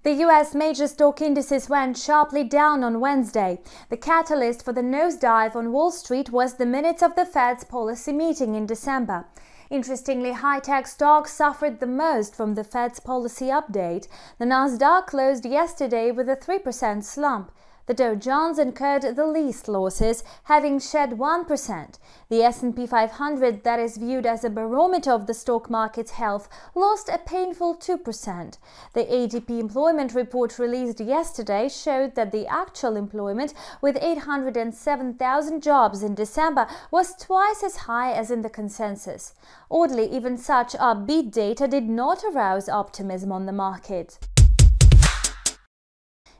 The US major stock indices went sharply down on Wednesday. The catalyst for the nosedive on Wall Street was the minutes of the Fed's policy meeting in December. Interestingly, high-tech stocks suffered the most from the Fed's policy update. The Nasdaq closed yesterday with a 3% slump. The Dow Jones incurred the least losses, having shed 1%. The S&P500, that is viewed as a barometer of the stock market's health, lost a painful 2%. The ADP employment report released yesterday showed that the actual employment, with 807,000 jobs in December, was twice as high as in the consensus. Oddly, even such upbeat data did not arouse optimism on the market.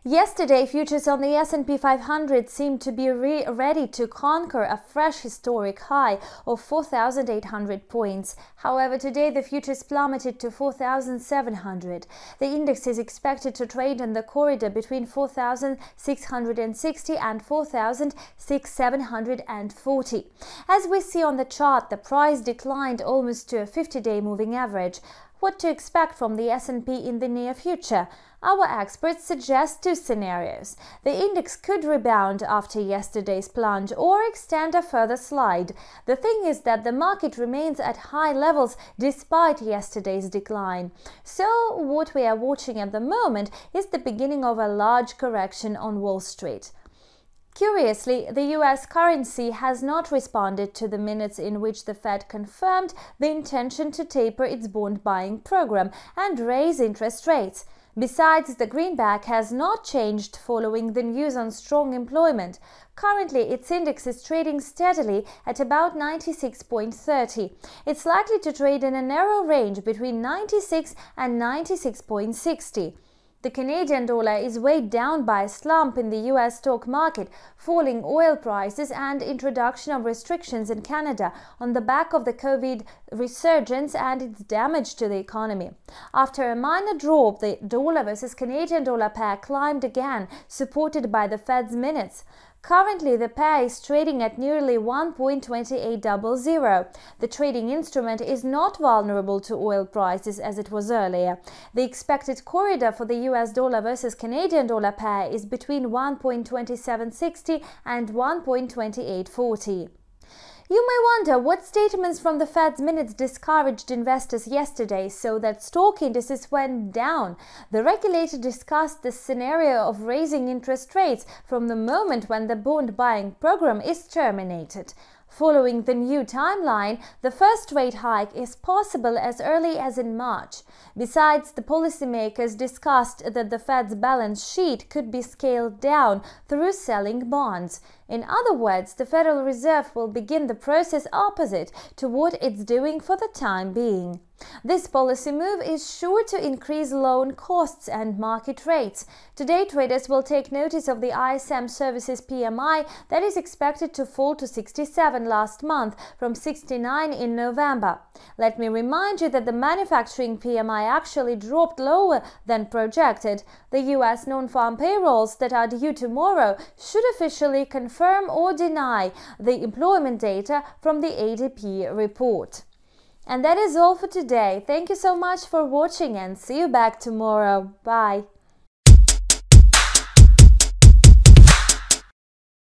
Yesterday, futures on the S&P 500 seemed to be ready to conquer a fresh historic high of 4,800 points. However, today the futures plummeted to 4,700. The index is expected to trade in the corridor between 4,660 and 4,740. As we see on the chart, the price declined almost to a 50-day moving average. What to expect from the S&P in the near future? Our experts suggest two scenarios. The index could rebound after yesterday's plunge or extend a further slide. The thing is that the market remains at high levels despite yesterday's decline. So what we are watching at the moment is the beginning of a large correction on Wall Street. Curiously, the US currency has not responded to the minutes in which the Fed confirmed the intention to taper its bond buying program and raise interest rates. Besides, the greenback has not changed following the news on strong employment. Currently, its index is trading steadily at about 96.30. It's likely to trade in a narrow range between 96 and 96.60. The Canadian dollar is weighed down by a slump in the US stock market, falling oil prices and introduction of restrictions in Canada on the back of the COVID resurgence and its damage to the economy. After a minor drop, the dollar versus Canadian dollar pair climbed again, supported by the Fed's minutes. Currently, the pair is trading at nearly 1.2800. The trading instrument is not vulnerable to oil prices as it was earlier. The expected corridor for the US dollar versus Canadian dollar pair is between 1.2760 and 1.2840. You may wonder what statements from the Fed's minutes discouraged investors yesterday so that stock indices went down. The regulator discussed the scenario of raising interest rates from the moment when the bond buying program is terminated. Following the new timeline, the first rate hike is possible as early as in March. Besides, the policymakers discussed that the Fed's balance sheet could be scaled down through selling bonds. In other words, the Federal Reserve will begin the process opposite to what it's doing for the time being. This policy move is sure to increase loan costs and market rates. Today, traders will take notice of the ISM Services PMI that is expected to fall to 67 last month from 69 in November. Let me remind you that the manufacturing PMI actually dropped lower than projected. The US non-farm payrolls that are due tomorrow should officially confirm or deny the employment data from the ADP report. And that is all for today. Thank you so much for watching and see you back tomorrow. Bye.